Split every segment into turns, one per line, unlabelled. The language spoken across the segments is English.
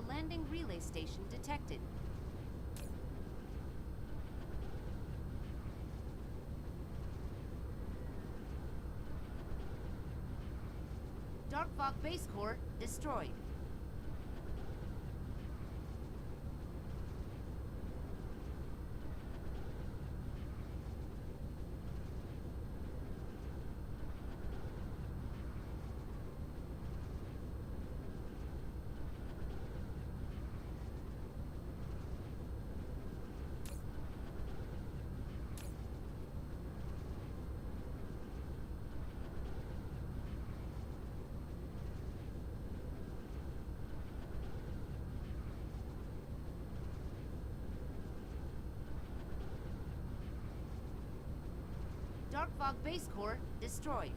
landing relay station detected. Dark Fog Base Core destroyed. Dark Fog Base Core destroyed.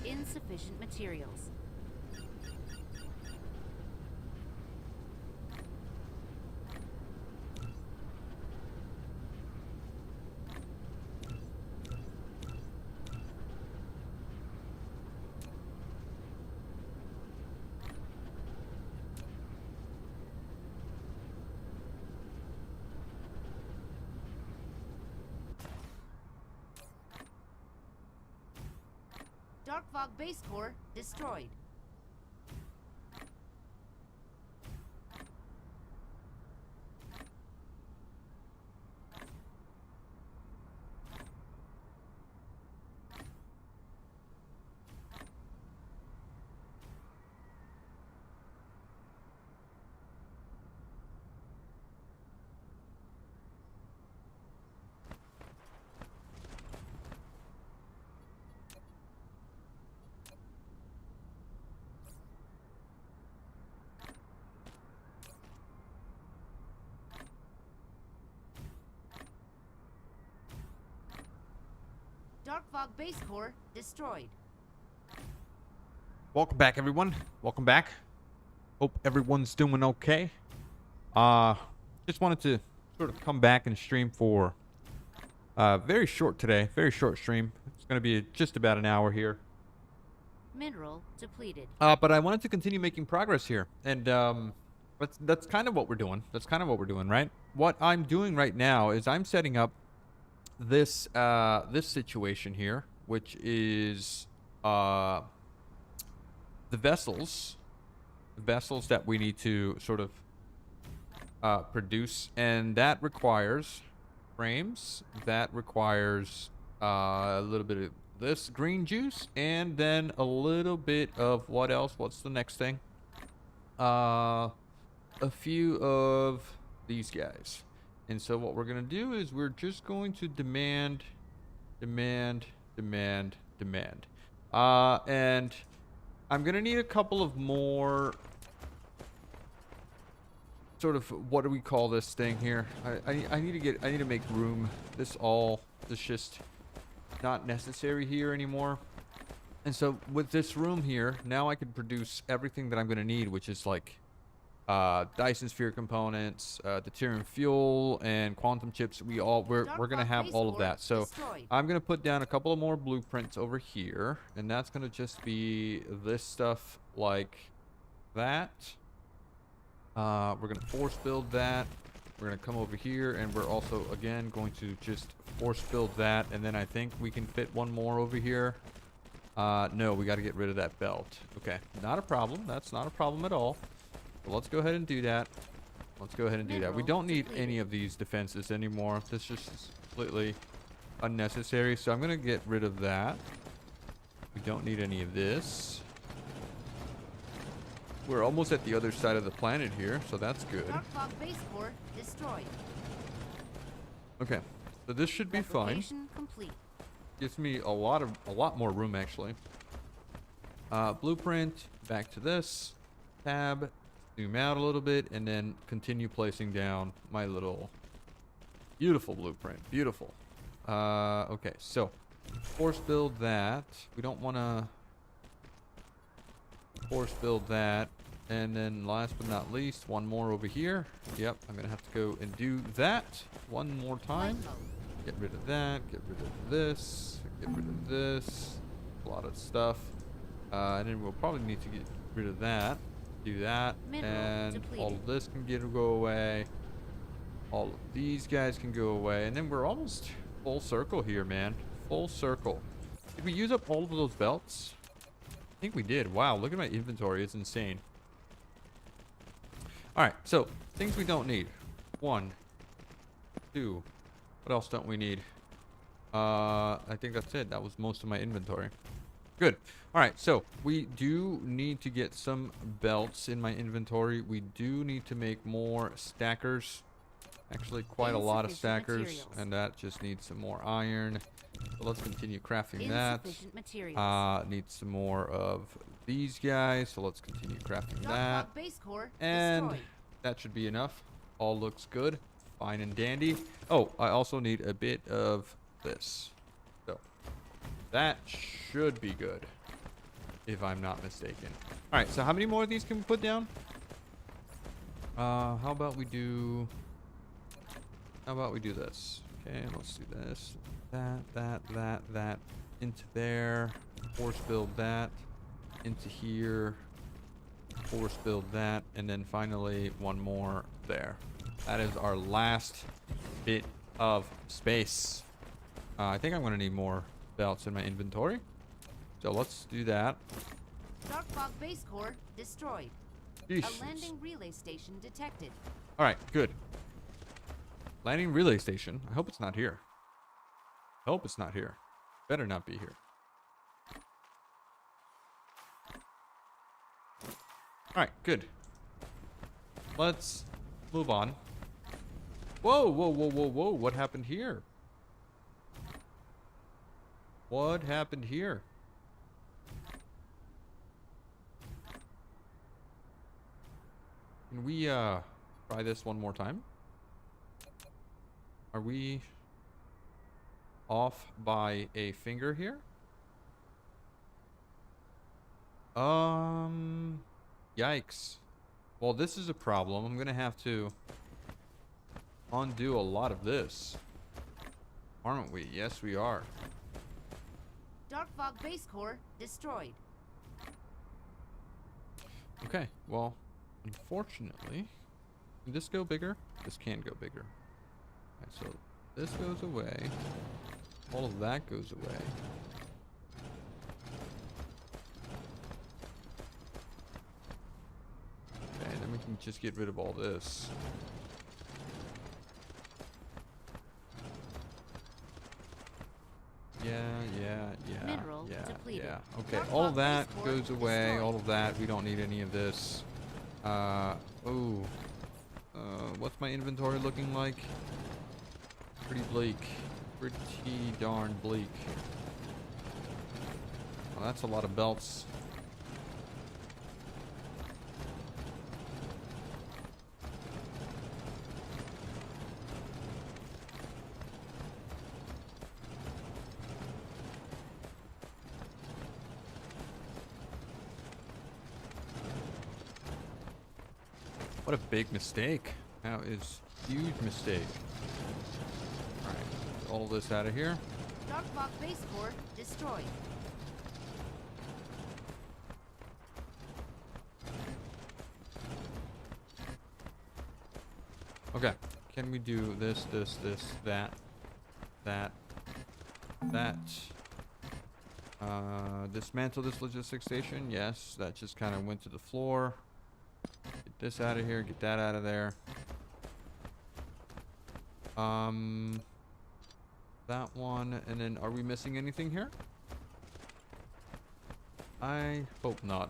Insufficient materials. Dark Fog Base Core destroyed. Dark Fog Base Core destroyed.
Welcome back, everyone. Welcome back. Hope everyone's doing okay. Just wanted to sort of come back and stream for very short today. Very short stream. It's going to be just about an hour here.
Mineral depleted.
But I wanted to continue making progress here, and that's kind of what we're doing. That's kind of what we're doing, right? What I'm doing right now is I'm setting up this this situation here, which is the vessels that we need to sort of produce, and that requires frames. That requires a little bit of this green juice, and then a little bit of what else? What's the next thing? A few of these guys. And so what we're gonna do is we're just going to demand. And I'm gonna need a couple of more sort of, what do we call this thing here? I need to make room. This just not necessary here anymore. And so with this room here, now I can produce everything that I'm gonna need, which is like Dyson sphere components, deuterium fuel, and quantum chips. We're gonna have all of that. So I'm gonna put down a couple of more blueprints over here, and that's gonna just be this stuff like that. We're gonna force build that. We're gonna come over here, and we're also again going to just force build that, and then I think we can fit one more over here. No, we got to get rid of that belt. Okay, not a problem. That's not a problem at all. So let's go ahead and do that. Let's go ahead and do that. We
Mineral
don't need
depleted.
any of these defenses anymore. This just is completely unnecessary. So I'm going to get rid of that. We don't need any of this. We're almost at the other side of the planet here, so that's good.
Dark fog base core destroyed.
Okay, so this should be fine.
Replication complete.
Gives me a lot more room actually. Blueprint, back to this. Tab, zoom out a little bit, and then continue placing down my little beautiful blueprint. Beautiful. Okay, so force build that. We don't want to force build that. And then last but not least, one more over here. Yep, I'm going to have to go and do that one more time.
Light mode.
Get rid of that, get rid of this, get rid of this. A lot of stuff. And then we'll probably need to get rid of that. Do that.
Mineral
And
depleted.
all of this can go away. All of these guys can go away. And then we're almost full circle here, man. Full circle. Did we use up all of those belts? I think we did. Wow, look at my inventory. It's insane. Alright, so things we don't need. 1, 2. What else don't we need? I think that's it. That was most of my inventory. Good. Alright, so we do need to get some belts in my inventory. We do need to make more stackers. Actually, quite a lot of
Insufficient
stackers.
materials.
And that just needs some more iron. So let's continue crafting that.
Insufficient materials.
Need some more of these guys. So let's continue crafting
Dark
that.
fog base core
And
destroyed.
that should be enough. All looks good. Fine and dandy. Oh, I also need a bit of this. So that should be good, if I'm not mistaken. All right, so how many more of these can we put down? How about we do this? Okay, let's do this. That into there. Force build that into here. Force build that, and then finally one more there. That is our last bit of space. I think I'm going to need more belts in my inventory. So let's do that.
Dark fog base core destroyed.
Yeesh.
A landing relay station detected.
All right, good. Landing relay station. I hope it's not here. I hope it's not here. Better not be here. All right, good. Let's move on. Whoa, whoa, whoa, whoa, whoa. What happened here? What happened here? Can we try this one more time? Are we off by a finger here? Yikes. Well, this is a problem. I'm gonna have to undo a lot of this. Aren't we? Yes, we are.
Dark fog base core destroyed.
Okay, well, unfortunately, can this go bigger? This can go bigger. Alright, so this goes away. All of that goes away. Okay, then we can just get rid of all this. Yeah.
Mineral depleted.
Yeah. Okay,
Dark
all of
fog
that
base core
goes away.
destroyed.
All of that. We don't need any of this. What's my inventory looking like? Pretty bleak. Pretty darn bleak. Well, that's a lot of belts. What a big mistake. That is a huge mistake. Alright, all this out of here.
Dark fog base core destroyed.
Okay, can we do this, that, dismantle this logistics station? Yes, that just kind of went to the floor. It Get this out of here. Get that out of there. That one. And then are we missing anything here? I hope not.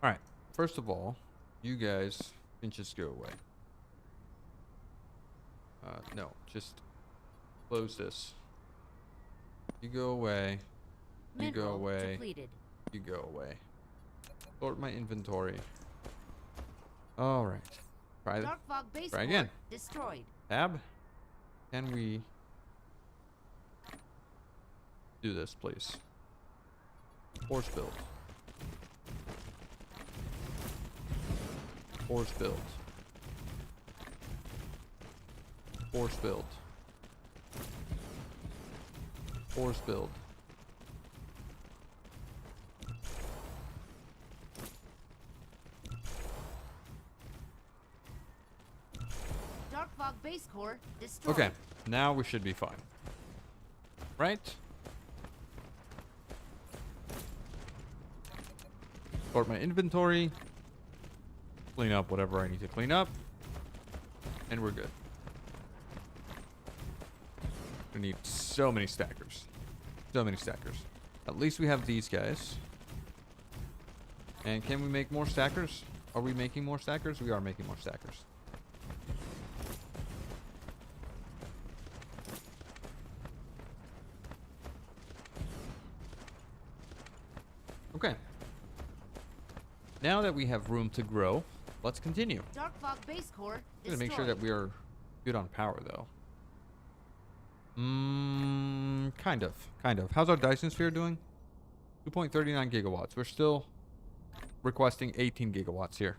Alright. First of all, you guys can just go away. No. Just close this. You go away. You go
Mineral
away.
depleted.
You go away. Sort my inventory. Alright. Try
Dark fog base
Try
core
again.
destroyed.
Tab. Can we do this, please? Force build. Force build. Force build. Force build.
Dark fog base core destroyed.
Okay, now we should be fine. Right? Sort my inventory. Clean up whatever I need to clean up. And we're good. We need so many stackers. So many stackers. At least we have these guys. And can we make more stackers? Are we making more stackers? We are making more stackers. Okay. Now that we have room to grow, let's continue.
Dark fog base core
I'm gonna
destroyed.
make sure that we are good on power, though. Kind of. How's our Dyson sphere doing? 2.39 gigawatts. We're still requesting 18 gigawatts here.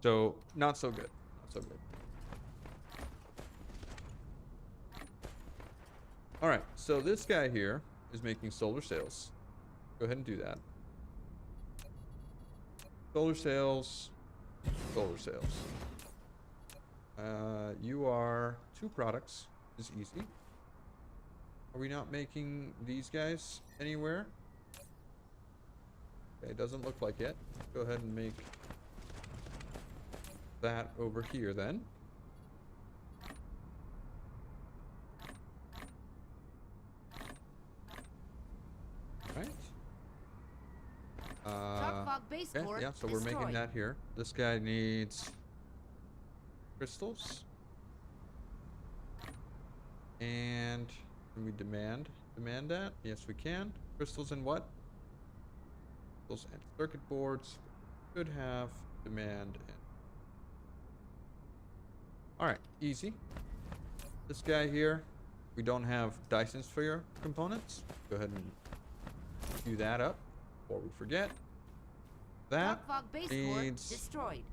So, not so good. Not so good. Alright, so this guy here is making solar sails. Go ahead and do that. Solar sails. Solar sails. You are 2 products. Is easy. Are we not making these guys anywhere? Okay, doesn't look like it. Go ahead and make that over here then. Right.
Dark fog base
Okay,
core
yeah, so we're making
destroyed.
that here. This guy needs crystals. And can we demand that? Yes, we can. Crystals and what? Crystals and circuit boards. Could have demand. Alright, easy. This guy here, we don't have Dyson sphere components. Go ahead and do that up before we forget. That
Dark fog base core
needs
destroyed.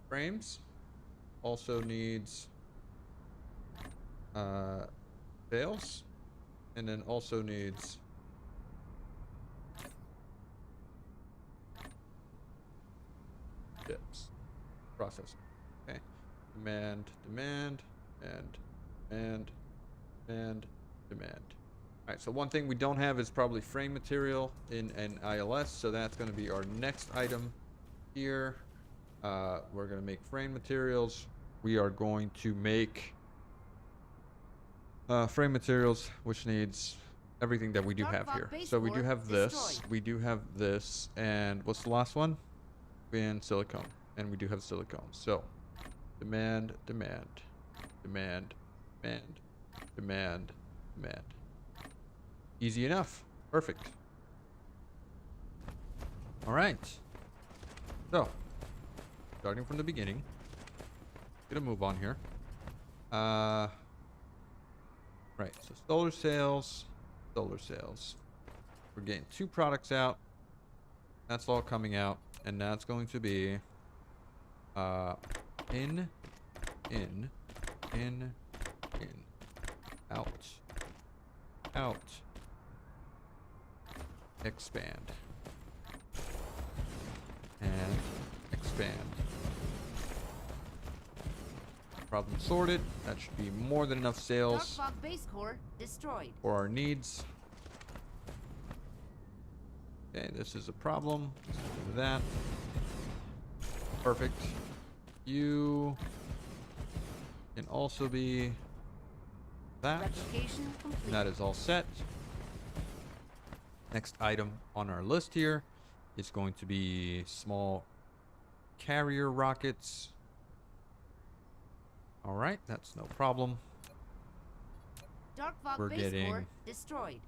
frames. Also needs sails, and then also needs chips processing. Okay, demand, and demand. All right, so one thing we don't have is probably frame material in an ILS, so that's going to be our next item here. We're going to make frame materials. We are going to make frame materials, which needs everything that we do have here. So we do have this, we do have this, and what's the last one? And silicone, and we do have silicone. So demand. Easy enough. Perfect. All right. So starting from the beginning, get a move on here. Right, so solar sails. We're getting 2 products out. That's all coming out, and that's going to be in, out, expand, and expand. Problem sorted. That should be more than enough
Dark
sails
fog base core destroyed.
for our needs. Okay, this is a problem. Let's do that. Perfect. You can also be that.
Replication complete.
And that is all set. Next item on our list here is going to be small carrier rockets. All right, that's no problem.
Dark Fog
We're
base
getting
core destroyed.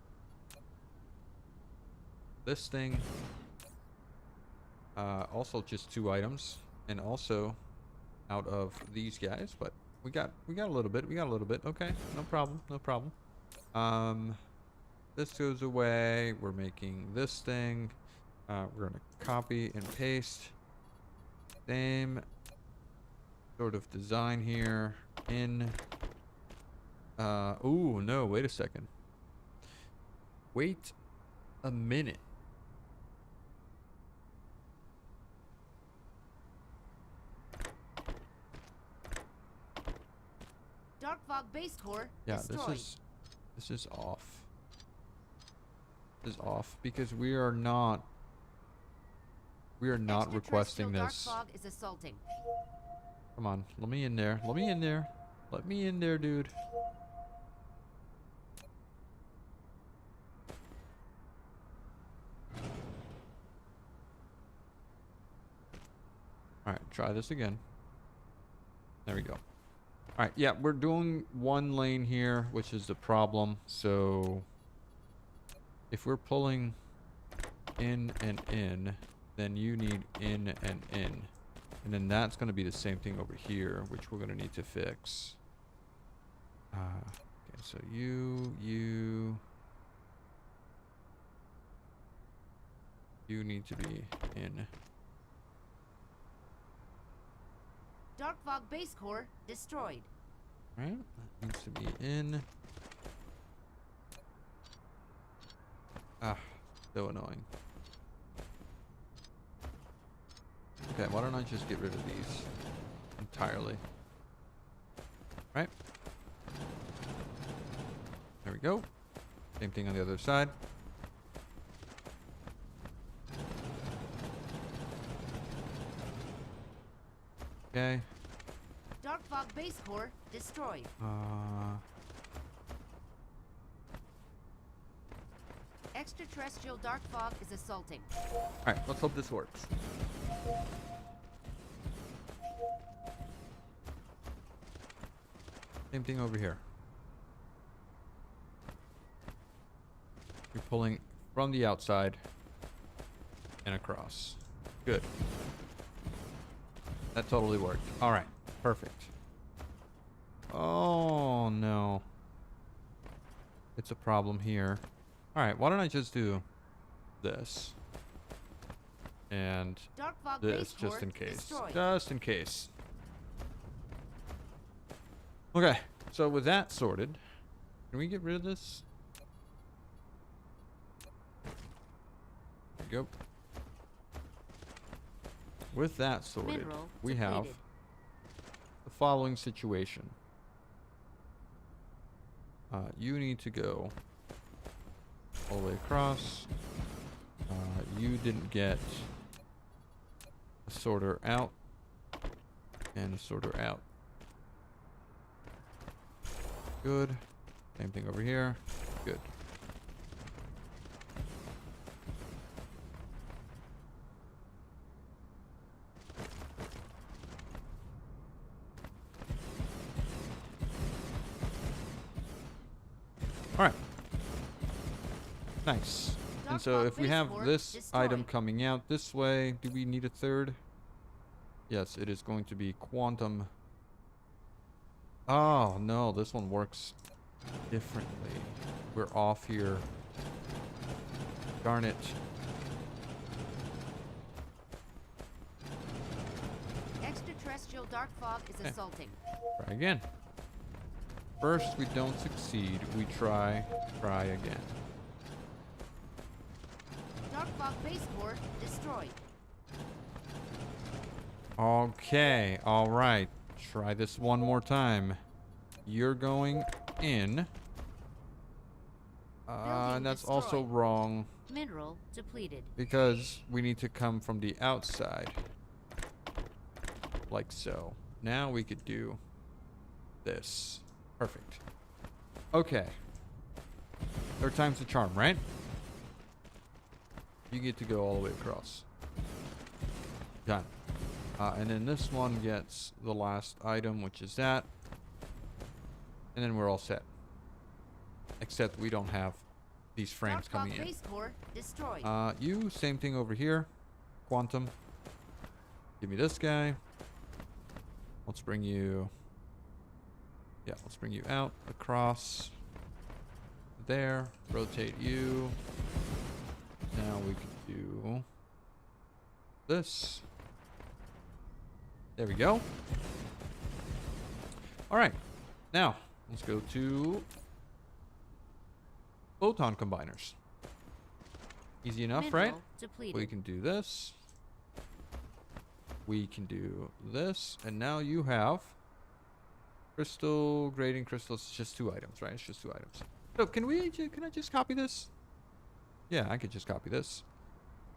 this thing. Also just 2 items, and also out of these guys, but we got a little bit. Okay, no problem. This goes away. We're making this thing. We're gonna copy and paste. Same sort of design here in. Ooh, no, wait a second. Wait a minute.
Dark Fog base core
Yeah,
destroyed.
this is off. This is off because we are not requesting
Extraterrestrial
this.
Dark Fog is assaulting.
Come on, let me in there. Let me in there, dude. All right, try this again. There we go. All right, yeah, we're doing 1 lane here, which is the problem. So if we're pulling in and in, then you need in and in. And then that's going to be the same thing over here, which we're going to need to fix. Okay, so you need to be in.
Dark Fog base core destroyed.
Right? That needs to be in. Ah, so annoying. Okay, why don't I just get rid of these entirely? Right? There we go. Same thing on the other side. Okay.
Dark Fog base core destroyed. Extraterrestrial Dark Fog is assaulting.
Alright, let's hope this works. Same thing over here. You're pulling from the outside and across. Good. That totally worked. Alright, perfect. Oh no. It's a problem here. Alright, why don't I just do this? And
Dark Fog
this,
base
just
core
in case.
destroyed.
Just in case. Okay, so with that sorted, can we get rid of this? There we go. With that sorted,
Mineral
we have
depleted.
the following situation. You need to go all the way across. You didn't get a sorter out and a sorter out. Good. Same thing over here. Good. All right. Nice. And
Dark
so
Fog
if we
base
have
core
this item
destroyed.
coming out this way, do we need a third? Yes, it is going to be quantum. Oh, no, this one works differently. We're off here. Darn it.
Extraterrestrial Dark Fog is
Okay.
assaulting.
Try again. First, we don't succeed. We try again.
Dark Fog base core destroyed.
Okay, all right. Try this one more time. You're going in. And that's also
destroyed.
wrong.
Mineral depleted.
because we need to come from the outside. Like so. Now we could do this. Perfect. Okay. Third time's the charm, right? You get to go all the way across. Done. And then this one gets the last item, which is that. And then we're all set. Except we don't have these frames
Dark
coming
fog
in.
base core destroyed.
You, same thing over here. Quantum. Give me this guy. Let's bring you... Yeah, let's bring you out, across. There. Rotate you. Now we can do... this. There we go. Alright. Now, let's go to... photon combiners. Easy enough,
Mineral
right?
depleted.
We can do this. We can do this. And now you have crystal, grading crystals. It's just 2 items, right? It's just 2 items. So can I just copy this? Yeah, I could just copy this.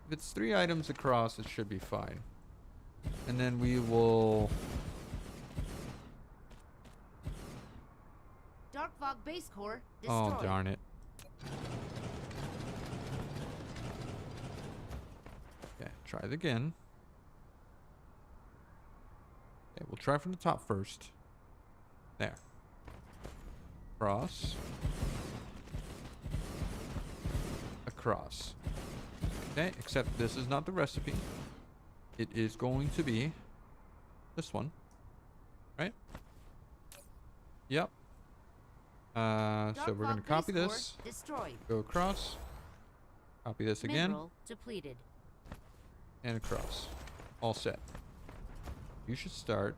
If it's 3 items across, it should be fine. And then we will...
Dark fog base core destroyed.
oh, darn it. Okay, try it again. Okay, we'll try from the top first. There. Cross. Across. Okay, except this is not the recipe. It is going to be this one. Right? Yep. So we're going to copy this.
Destroyed.
Go across. Copy this again.
Mineral depleted.
And across. All set. You should start.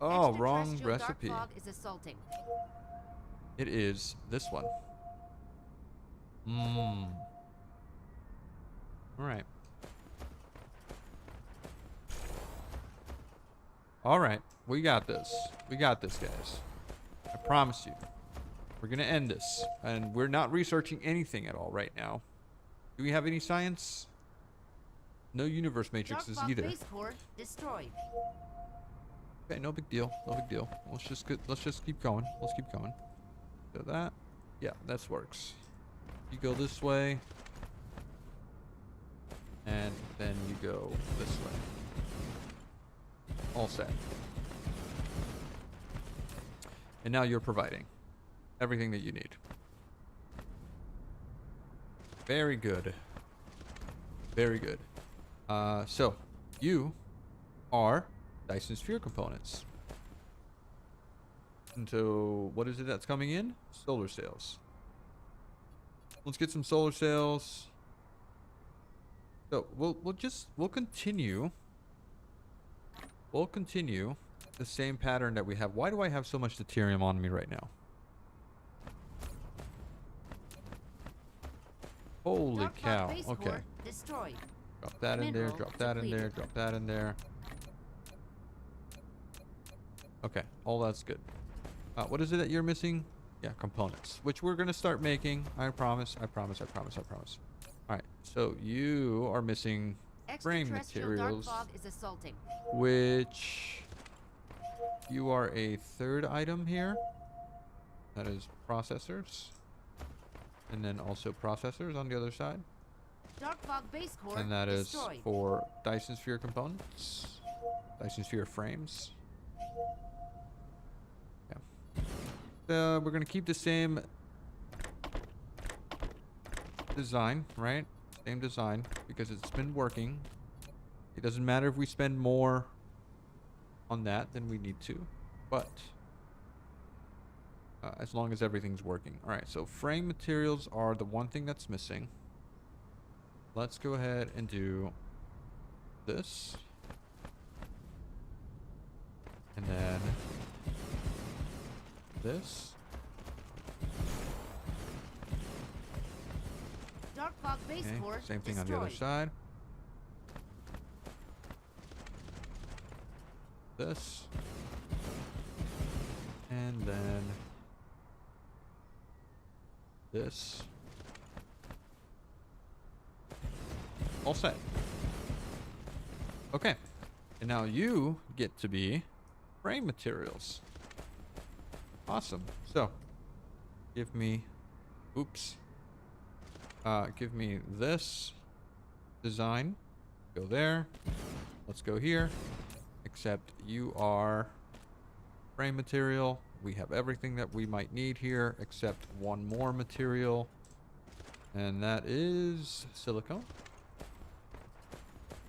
Oh, wrong
Extraterrestrial
recipe.
Dark fog is assaulting.
It is this one. Mmm. Alright. Alright. We got this. We got this, guys. I promise you. We're gonna end this. And we're not researching anything at all right now. Do we have any science? No universe matrices
Dark fog
either.
base core destroyed.
Okay, no big deal. No big deal. Let's just keep going. Let's keep going. So that, yeah, that works. You go this way, and then you go this way. All set. And now you're providing everything that you need. Very good. Very good. So you are Dyson sphere components. And so what is it that's coming in? Solar sails. Let's get some solar sails. So we'll continue. We'll continue the same pattern that we have. Why do I have so much deuterium on me right now? Holy
Dark fog
cow.
base
Okay.
core destroyed.
Drop that in there,
Mineral
drop that in there,
depleted.
drop that in there. Okay, all that's good. What is it that you're missing? Yeah, components, which we're going to start making. I promise, I promise, I promise, I promise. All right, so you are missing frame
Extraterrestrial
materials,
dark fog is assaulting.
which you are a 3rd item here. That is processors. And then also processors on the other side.
Dark fog base core
And that is
destroyed.
for Dyson sphere components. Dyson sphere frames. Yeah. We're gonna keep the same design, right? Same design, because it's been working. It doesn't matter if we spend more on that than we need to, but as long as everything's working. All right, so frame materials are the one thing that's missing. Let's go ahead and do this. And then this.
Dark fog base
Okay,
core
same thing on the other
destroyed.
side. This. And then this. All set. Okay. And now you get to be frame materials. Awesome. So, give me, oops. Give me this design. Go there. Let's go here. Except you are frame material. We have everything that we might need here, except one more material. And that is silicone.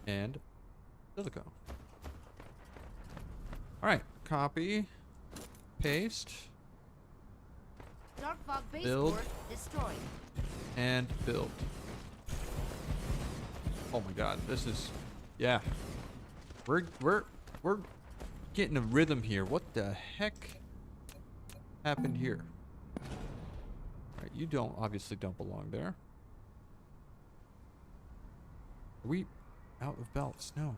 And silicone. Alright, copy, paste,
Dark fog base
build,
core destroyed.
and build. Oh my god, this is, yeah. We're getting a rhythm here. What the heck happened here? Alright, you obviously don't belong there. Are we out of belts? No.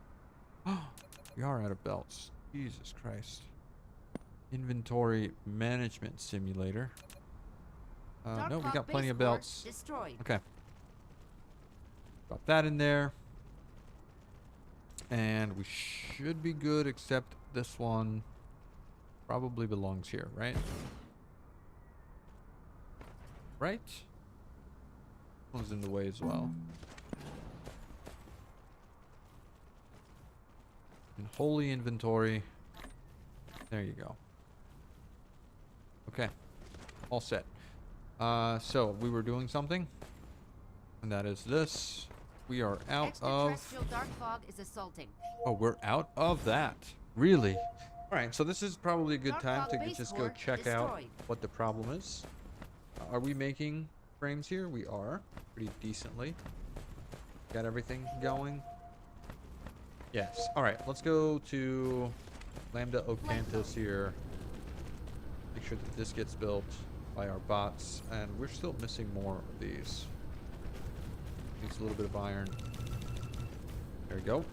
We are out of belts. Jesus Christ. Inventory management simulator. No, we got plenty of belts.
Destroyed.
Okay. Got that in there. And we should be good, except this one probably belongs here, right? Right? This one's in the way as well. And holy inventory. There you go. Okay. All set. So we were doing something. And that is this. We are out of...
Extraterrestrial dark fog is assaulting.
Oh, we're out of that. Really? Alright, so this is probably a good
Dark
time
fog
to
base
just go
core
check out
destroyed.
what the problem is. Are we making frames here? We are. Pretty decently. Got everything going? Yes. Alright, let's go to Lambda Ocantus here. Make sure that this gets built by our bots. And we're still missing more of these. Needs a little bit of iron. There we go.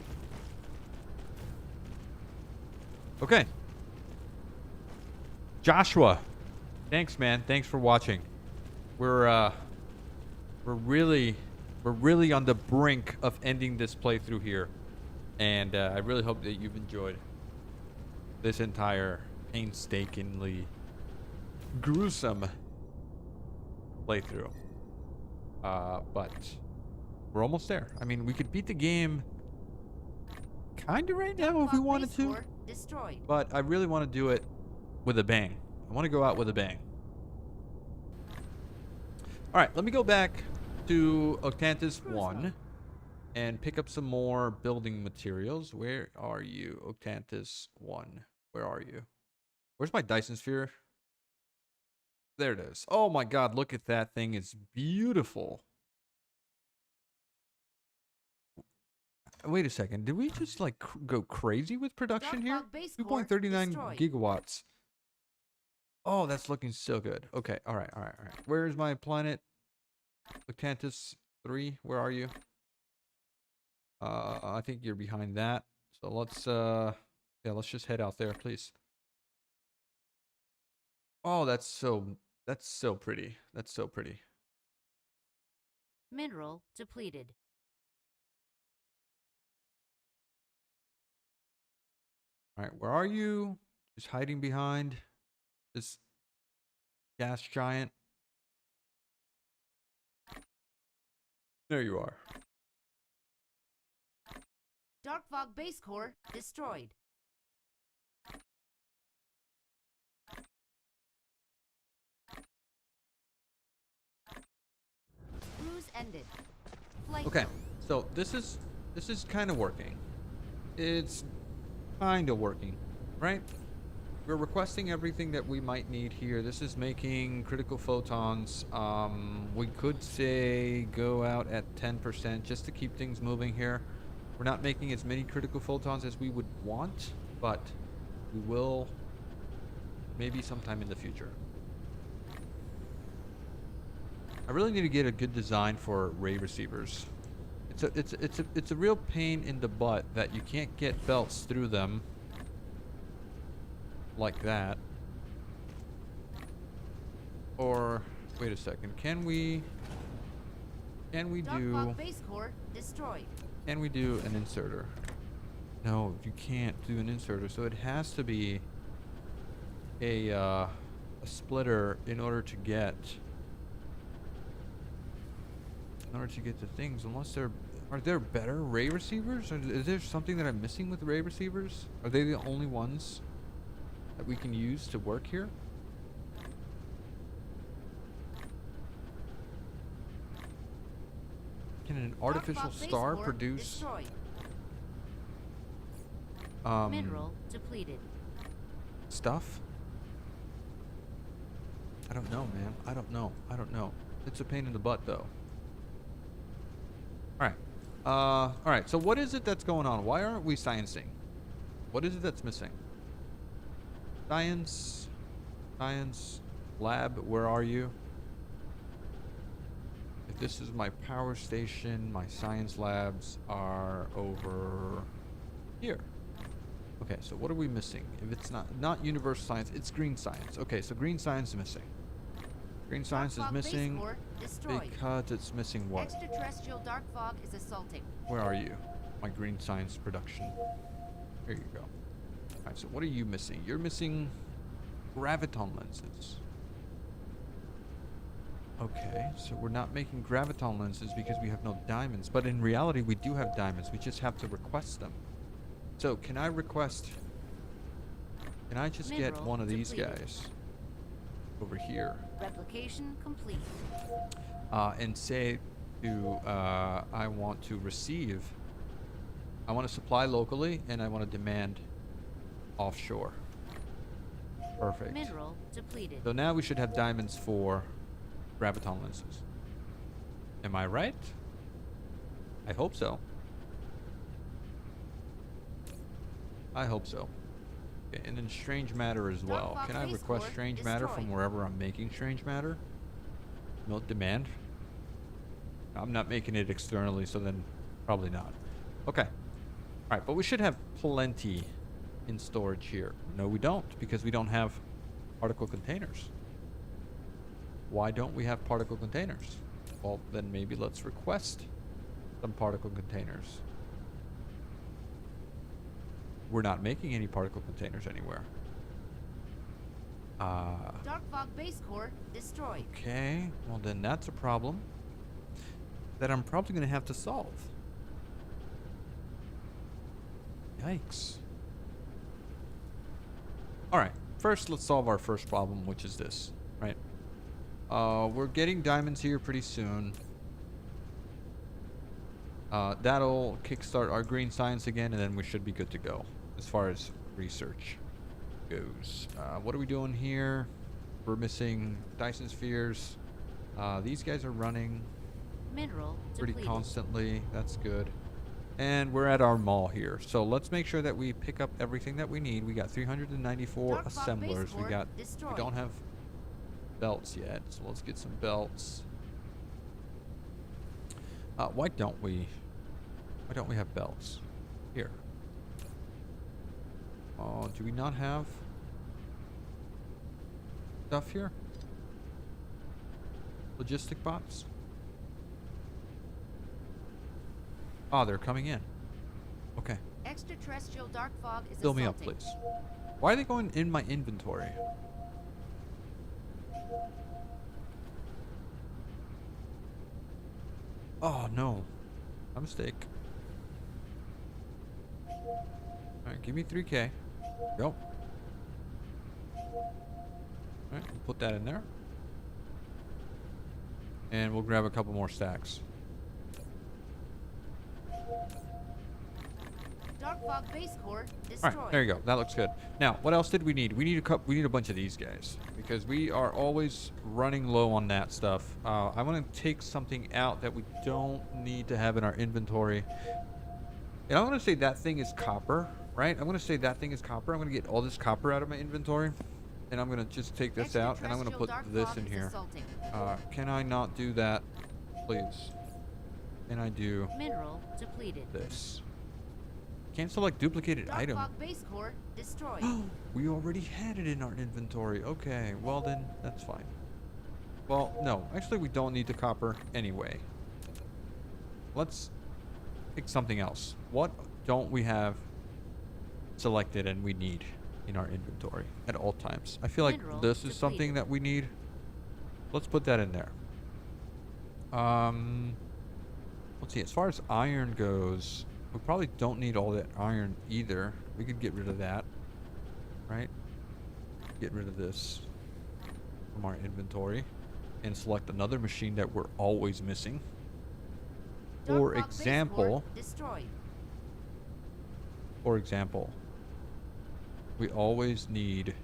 Okay. Joshua. Thanks, man. Thanks for watching. We're really on the brink of ending this playthrough here. And I really hope that you've enjoyed this entire painstakingly gruesome playthrough. But we're almost there. I mean, we could beat the game kind of right now if we wanted to.
Destroyed.
But I really want to do it with a bang. I want to go out with a bang. All right, let me go back to Octantis 1 and pick up some more building materials. Where are you, Octantis 1? Where are you? Where's my Dyson sphere? There it is. Oh my god, look at that thing. It's beautiful. Wait a second. Did we just like go crazy with production here? 2.39 gigawatts. Oh, that's looking so good. Okay. All right. Where's my planet? Octantis 3. Where are you? I think you're behind that. So let's let's just head out there, please. Oh, that's so pretty. That's so pretty.
Mineral depleted.
All right, where are you? Just hiding behind this gas giant. There you are.
Dark fog base core destroyed. Cruise ended. Flight
Okay,
mode.
so this is kind of working. It's kind of working, right? We're requesting everything that we might need here. This is making critical photons. We could say go out at 10% just to keep things moving here. We're not making as many critical photons as we would want, but we will maybe sometime in the future. I really need to get a good design for ray receivers. It's a real pain in the butt that you can't get belts through them like that. Or Wait a second. Can we
Dark
do
fog base core destroyed.
an inserter? No, you can't do an inserter. So it has to be a splitter in order to get the things. Unless are there better ray receivers? Or is there something that I'm missing with ray receivers? Are they the only ones that we can use to work here? Can an artificial star produce
mineral depleted.
stuff? I don't know, man. I don't know. It's a pain in the butt, though. All right. So what is it that's going on? Why aren't we sciencing? What is it that's missing? Science lab, where are you? If this is my power station, my science labs are over here. Okay, so what are we missing? If it's not universal science, it's green science. Okay, so green science is missing. Green science is missing because it's missing what?
Extraterrestrial dark fog is assaulting.
Where are you? My green science production. Here you go. Alright, so what are you missing? You're missing graviton lenses. Okay, so we're not making graviton lenses because we have no diamonds. But in reality, we do have diamonds. We just have to request them. So, can I just get one of these guys over here?
Replication complete.
And say to, I want to receive, I want to supply locally, and I want to demand offshore. Perfect.
Mineral depleted.
So now we should have diamonds for graviton lenses. Am I right? I hope so. I hope so. Okay, and then strange matter as well. Can I request strange matter from wherever I'm making strange matter? No demand? I'm not making it externally, so then probably not. Okay. Alright, but we should have plenty in storage here. No, we don't, because we don't have particle containers. Why don't we have particle containers? Well, then maybe let's request some particle containers. We're not making any particle containers anywhere.
Dark fog base core destroyed.
Okay, well then that's a problem that I'm probably going to have to solve. Yikes. Alright, first let's solve our first problem, which is this, right? We're getting diamonds here pretty soon. That'll kickstart our green science again, and then we should be good to go as far as research goes. What are we doing here? We're missing Dyson spheres. These guys are running
Mineral
pretty
depleted.
constantly. That's good. And we're at our mall here. So let's make sure that we pick up everything that we need. We got 394
Dark fog
assemblers.
base
We
core
we
destroyed.
don't have belts yet, so let's get some belts. Why don't we have belts? Here. Oh, do we not have stuff here? Logistic bots? Oh, they're coming in. Okay.
Extraterrestrial dark fog is
Fill me up,
assaulting.
please. Why are they going in my inventory? Oh, no. My mistake. Alright, give me 3K. Go. Alright, we'll put that in there. And we'll grab a couple more stacks.
Dark fog base core destroyed.
Alright, there you go. That looks good. Now, what else did we need? We need a bunch of these guys. Because we are always running low on that stuff. I want to take something out that we don't need to have in our inventory. And I'm going to say that thing is copper, right? I'm going to say that thing is copper. I'm going to get all this copper out of my inventory. And I'm going to just take this out, and I'm going to put this in here. Can I not do that, please? Can I do
Mineral depleted.
this? Can't select duplicated
Dark
item.
fog base core destroyed.
We already had it in our inventory. Okay, well then, that's fine. Well, no. Actually, we don't need the copper anyway. Let's pick something else. What don't we have selected and we need in our inventory at all times? I feel like
Mineral
this is something
depleted.
that we need. Let's put that in there. Let's see. As far as iron goes, we probably don't need all that iron either. We could get rid of that, right? Get rid of this from our inventory and select another machine that we're always missing. For
Dark fog base core
example,
destroyed.
we always need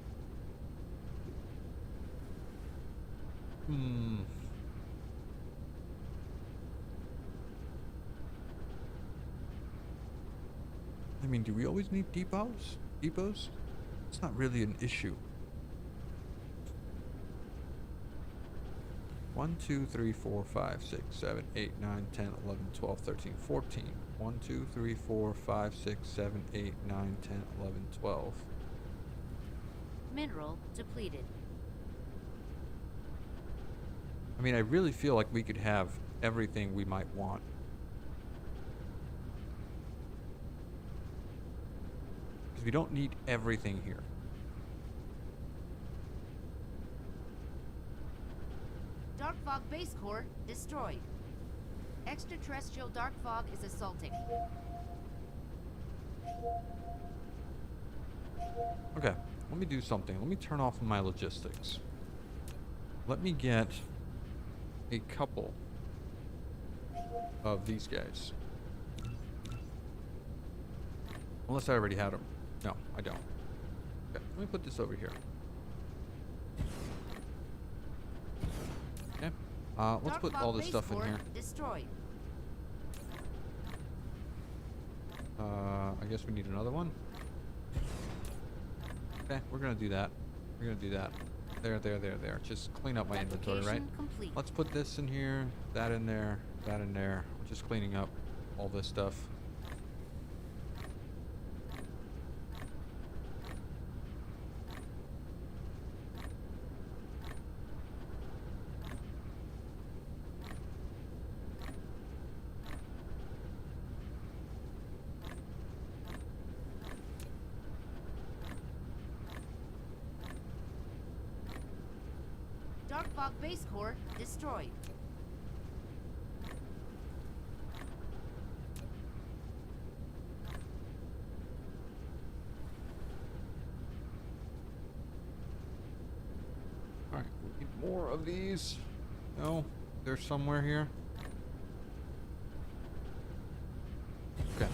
I mean, do we always need depots? Depots? It's not really an issue. 1, 2, 3, 4, 5, 6, 7, 8, 9, 10, 11, 12, 13, 14. 1, 2, 3, 4, 5, 6, 7, 8, 9, 10, 11, 12.
Mineral depleted.
I mean, I really feel like we could have everything we might want. Because we don't need everything here.
Dark fog base core destroyed. Extraterrestrial dark fog is assaulting.
Okay, let me do something. Let me turn off my logistics. Let me get a couple of these guys. Unless I already had them. No, I don't. Okay, let me put this over here. Okay. Let's
Dark
put
fog
all this
base
stuff in
core
here.
Destroyed.
I guess we need another one. Okay, we're gonna do that. We're gonna do that. There. Just clean up my inventory, right?
Replication complete.
Let's put this in here, that in there, that in there. We're just cleaning up all this stuff.
Dark fog base core destroyed.
Alright, we need more of these. No, they're somewhere here. Okay.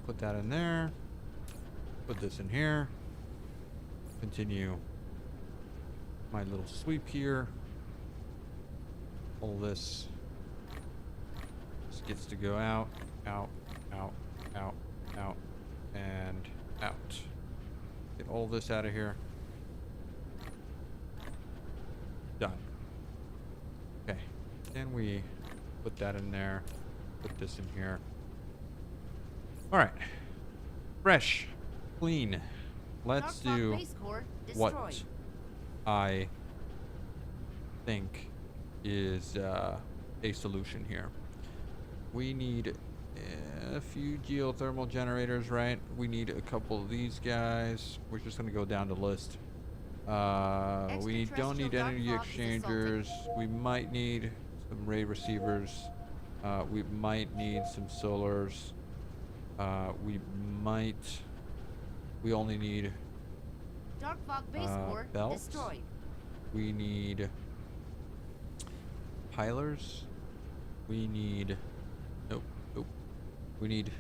Put that in there. Put this in here. Continue my little sweep here. All this gets to go out, out, out, out, out, and out. Get all this out of here. Done. Okay. Then we put that in there. Put this in here. Alright. Fresh. Clean. Let's
Dark fog
do
base core
what
destroyed.
I think is a solution here. We need a few geothermal generators, right? We need a couple of these guys. We're just going to go down the list. We don't need
Extraterrestrial
energy
dark fog is
exchangers. We might need some ray receivers. We might need some solars. We only need
Dark fog base core
belts.
destroyed.
We need pilers. We need nope. We need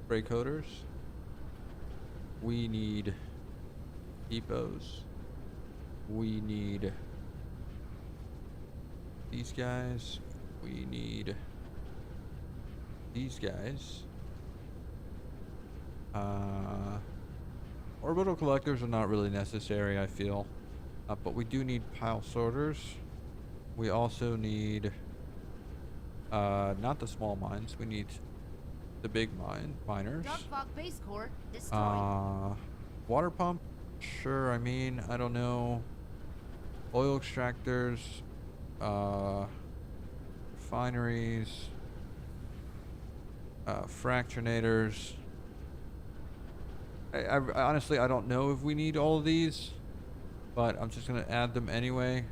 spray coaters. We need depots. We need these guys. We need these guys. Orbital collectors are not really necessary, I feel. But we do need pile sorters. We also need not the small mines. We need the big miners.
Dark fog base core destroyed.
Water pump? Sure, I mean, I don't know. oil extractors, refineries, fractionators. I honestly, I don't know if we need all of these, but I'm just gonna add them anyway,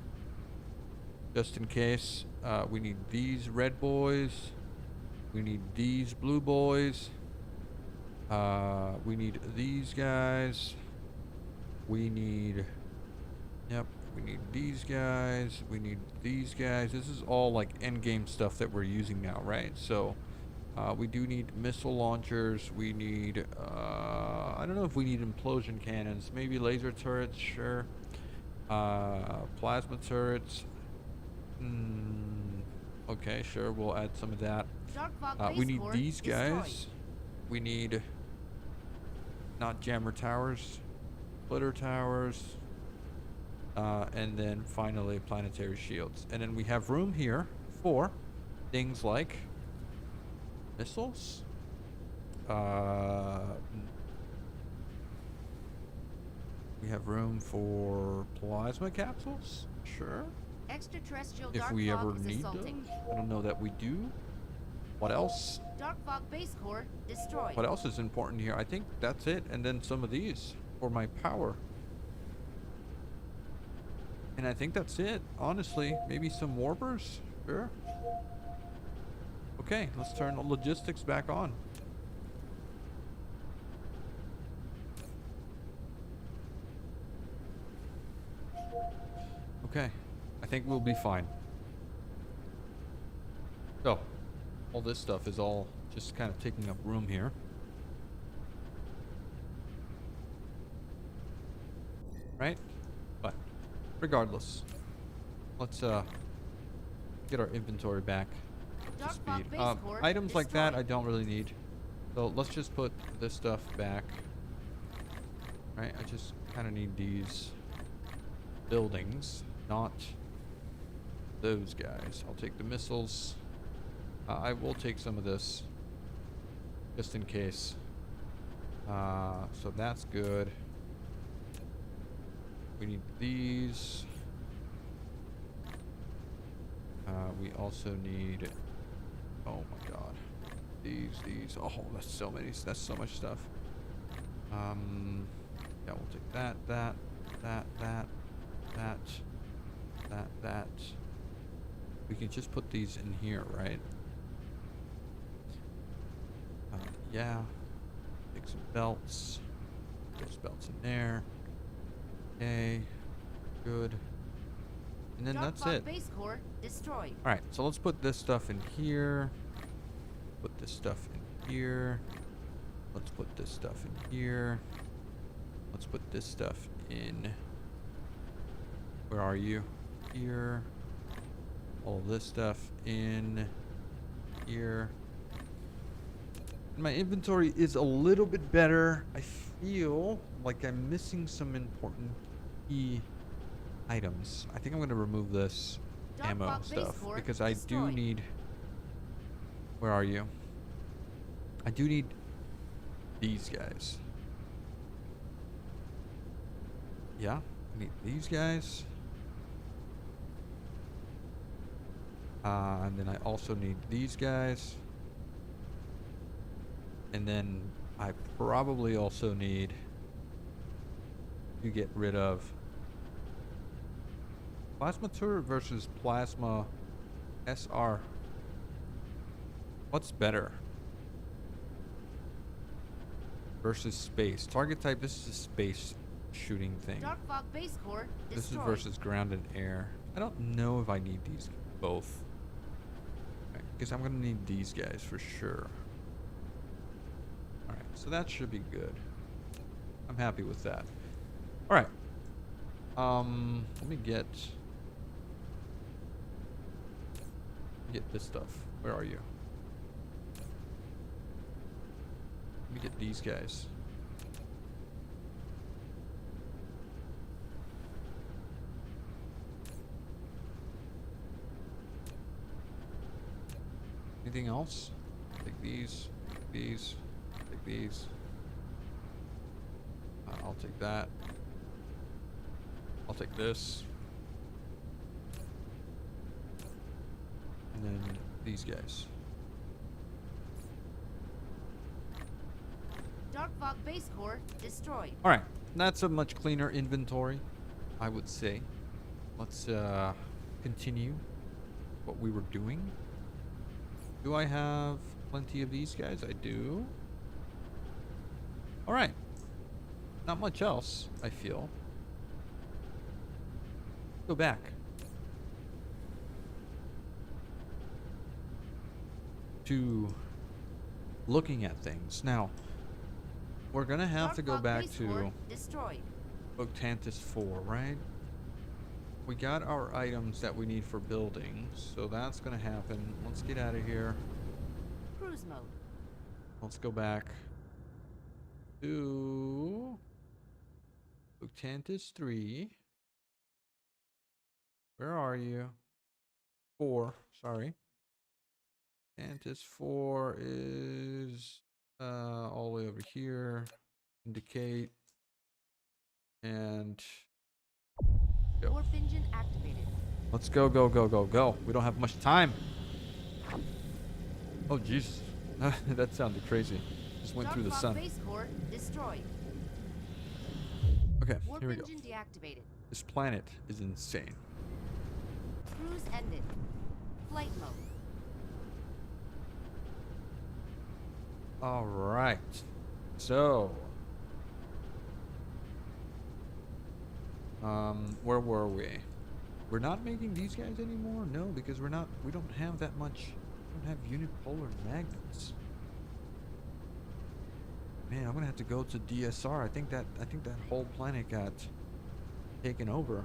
just in case. We need these red boys. We need these blue boys. We need these guys. We need, yep, we need these guys. We need these guys. This is all like end game stuff that we're using now, right? So, we do need missile launchers. We need, I don't know if we need implosion cannons. Maybe laser turrets, sure. Plasma turrets. Okay, sure. We'll add some of that.
Dark Fog
We
base
need
core
these
destroyed.
guys. We need not jammer towers, splitter towers, and then finally planetary shields. And then we have room here for things like missiles. We have room for plasma capsules, sure.
Extraterrestrial
If
Dark
we ever
Fog is
need
assaulting.
those. I don't know that we do. What else?
Dark Fog base core destroyed.
What else is important here? I think that's it. And then some of these for my power. And I think that's it. Honestly, maybe some warpers? Sure. Okay, let's turn the logistics back on. Okay, I think we'll be fine. So, all this stuff is all just kind of taking up room here. Right? But, regardless, let's get our inventory back up to
Dark
speed.
Fog base core
Items like that I
destroyed.
don't really need. So let's just put this stuff back. Right, I just kind of need these buildings, not those guys. I'll take the missiles. I will take some of this, just in case. So that's good. We need these. We also need, oh my god, these, oh, that's so many, that's so much stuff. Yeah, we'll take that. We can just put these in here, right? Yeah. Take some belts. Those belts in there. Okay. Good. And then
Dark
that's
Fog
it.
base core destroyed.
Alright, so let's put this stuff in here. Put this stuff in here. Let's put this stuff in here. Let's put this stuff in. Where are you? Here. All this stuff in here. My inventory is a little bit better. I feel like I'm missing some important key items. I think I'm going to remove this
Dark
ammo
Fog base
stuff
core
because I do
destroyed.
need. Where are you? I do need these guys. Yeah, I need these guys. And then I also need these guys. And then I probably also need to get rid of plasma turret versus plasma SR. What's better? Versus space. Target type, this is a space shooting thing.
Dark Fog base core
This is
destroyed.
versus ground and air. I don't know if I need these both. Because I'm going to need these guys for sure. Alright, so that should be good. I'm happy with that. Alright. Let me get this stuff. Where are you? Let me get these guys. Anything else? Take these, take these, take these. I'll take that. I'll take this. And then these guys.
Dark Fog base core destroyed.
All right, that's a much cleaner inventory, I would say. Let's continue what we were doing. Do I have plenty of these guys? I do. All right. Not much else, I feel. Go back. To looking at things. Now, we're going to have
Dark
to go
Fog
back
base
to
core destroyed.
Octantis 4, right? We got our items that we need for building, so that's going to happen. Let's get out of here.
Cruise mode.
Let's go back to Octantis 3. Where are you? 4, sorry. Octantis 4 is all the way over here. Indicate. And go.
Warp engine activated.
Let's go, go, go, go, go. We don't have much time. Oh, Jesus. That sounded crazy. Just went
Dark
through the
Fog
sun.
base core destroyed.
Okay,
Warp
here we go.
engine deactivated.
This planet is insane.
Cruise ended. Flight mode.
All right. So, where were we? We're not making these guys anymore? No, because we don't have that much. We don't have unipolar magnets. Man, I'm gonna have to go to DSR. I think that whole planet got taken over.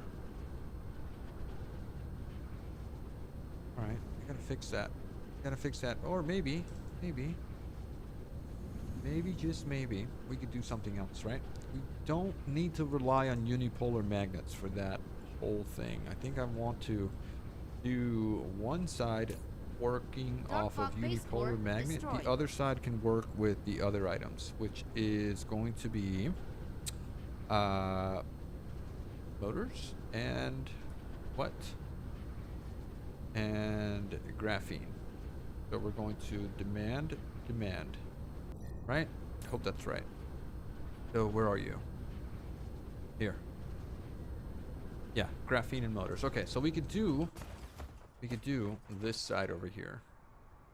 All right, I gotta fix that. Or maybe, just maybe, we could do something else, right? We don't need to rely on unipolar magnets for that whole thing. I think I want to do one side working
Dark
off of
Fog base core
unipolar magnet.
destroyed.
The other side can work with the other items, which is going to be motors and what? And graphene. So we're going to demand, right? Hope that's right. So where are you? Here. Yeah, graphene and motors. Okay, so we could do this side over here.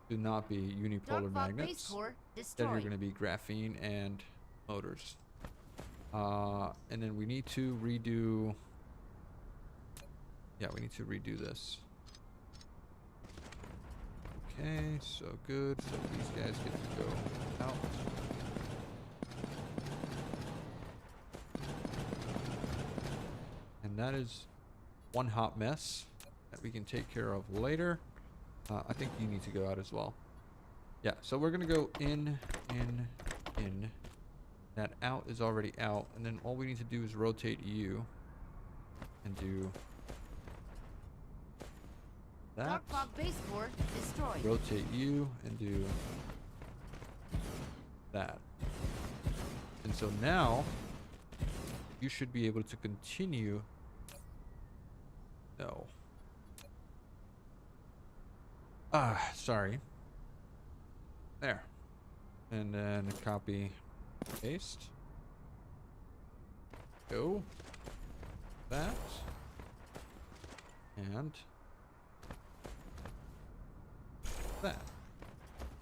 Do not be unipolar
Dark Fog base
magnets.
core
Then you're
destroyed.
going to be graphene and motors. And then we need to redo. Yeah, we need to redo this. Okay, so good. So these guys get to go out. And that is one hot mess that we can take care of later. I think you need to go out as well. Yeah, so we're going to go in. That out is already out. And then all we need to do is rotate you. And do that.
Dark Fog base core destroyed.
Rotate you and do that. And so now you should be able to continue. No. Sorry. There. And then copy, paste. Go. That. And that.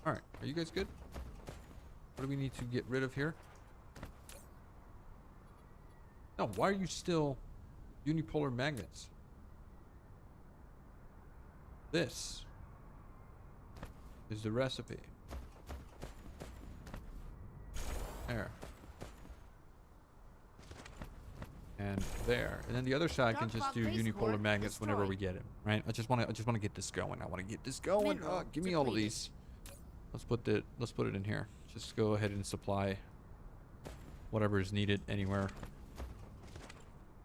Alright, are you guys good? What do we need to get rid of here? No, why are you still unipolar magnets? This is the recipe. There. And there. And then the other side can just do unipolar magnets whenever we get it, right? I just want to get this going. I want to get this going. Give me all of these. Let's put it in here. Just go ahead and supply whatever is needed anywhere.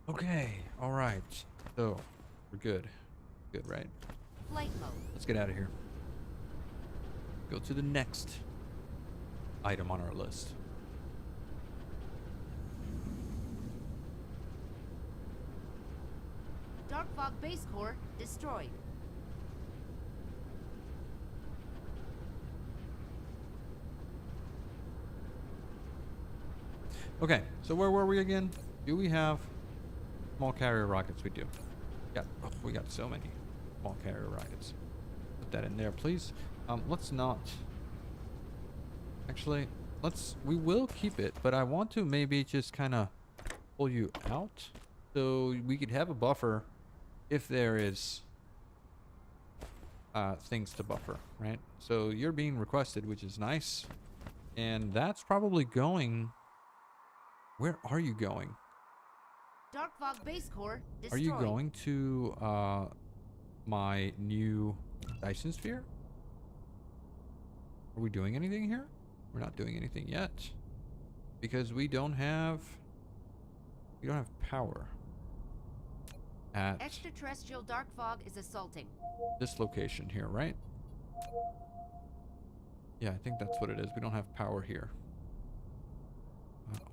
Okay. All right. So, we're good. Good, right?
Flight mode.
Let's get out of here. Go to the next item on our list.
Dark Fog base core destroyed.
Okay, so where were we again? Do we have small carrier rockets? We do. Yeah, oh, we got so many small carrier rockets. Put that in there, please. Let's not. Actually, we will keep it, but I want to maybe just kind of pull you out so we could have a buffer if there is things to buffer, right? So you're being requested, which is nice. And that's probably going. Where are you going?
Dark Fog Base Core destroyed.
Are you going to my new Dyson sphere? Are we doing anything here? We're not doing anything yet because we don't have power at
Extraterrestrial Dark Fog is assaulting.
this location here, right? Yeah, I think that's what it is. We don't have power here.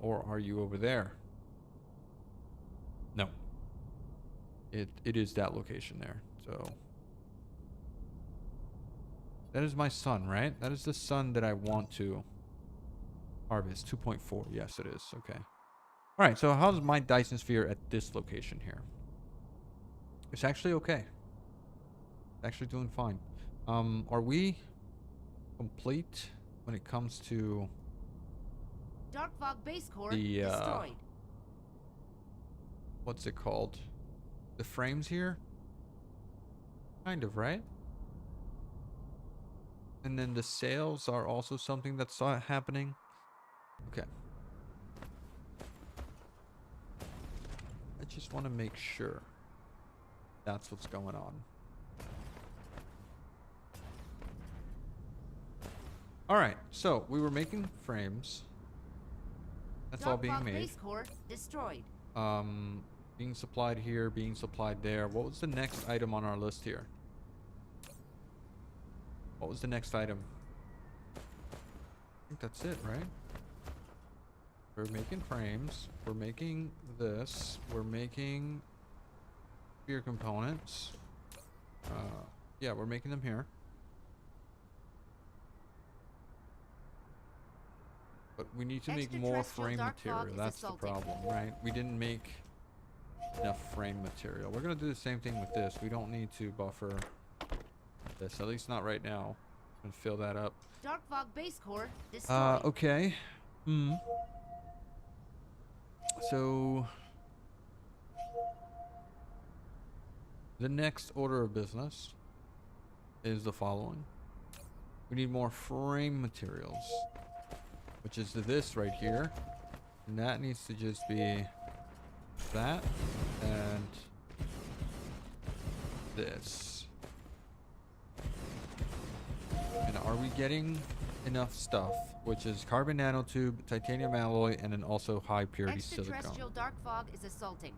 Or are you over there? No. It is that location there. So that is my sun, right? That is the sun that I want to harvest. 2.4. Yes, it is. Okay. All right. So how's my Dyson sphere at this location here? It's actually okay. It's actually doing fine. Are we complete when it comes to
Dark Fog Base Core
the
destroyed.
what's it called? The frames here? Kind of, right? And then the sales are also something that's happening. Okay. I just want to make sure that's what's going on. All right. So we were making frames. That's all being made.
Base Core destroyed.
Being supplied here, being supplied there. What was the next item on our list here? What was the next item? I think that's it, right? We're making frames. We're making this. We're making sphere components. Yeah, we're making them here. But we need to make more frame material. That's the problem, right? We didn't make enough frame material. We're going to do the same thing with this. We don't need to buffer this, at least not right now. I'm going to fill that up.
Dark Fog Base Core destroyed.
Okay. So the next order of business is the following. We need more frame materials, which is this right here. And that needs to just be that and this. And are we getting enough stuff? Which is carbon nanotube, titanium alloy, and then also high purity silicone.
Extraterrestrial Dark Fog is assaulting.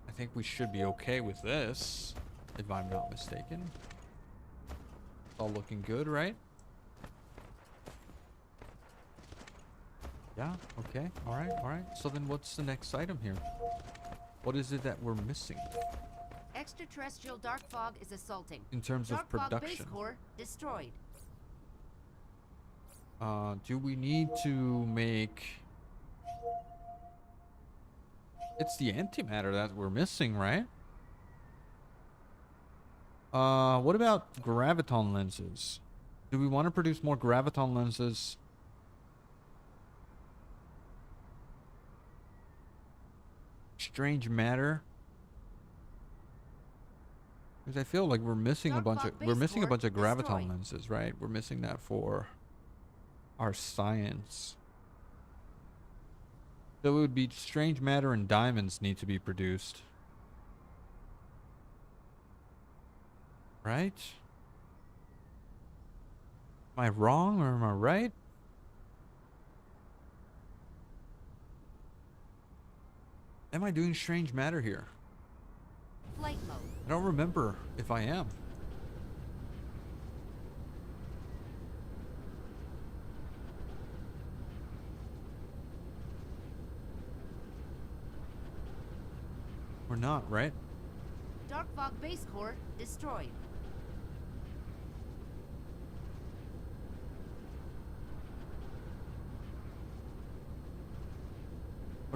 I think we should be okay with this, if I'm not mistaken. It's all looking good, right? Yeah, okay, alright. So then what's the next item here? What is it that we're missing?
Extraterrestrial Dark Fog is assaulting.
In terms of production.
Dark Fog Base Core destroyed.
Do we need to make... It's the antimatter that we're missing, right? What about graviton lenses? Do we want to produce more graviton lenses? Strange matter. Because I feel like we're missing a bunch of graviton lenses, right? We're missing that for our science. So it would be strange matter and diamonds need to be produced. Right? Am I wrong or am I right? Am I doing strange matter here?
Flight mode.
I don't remember if I am. We're not, right?
Dark Fog Base Core destroyed.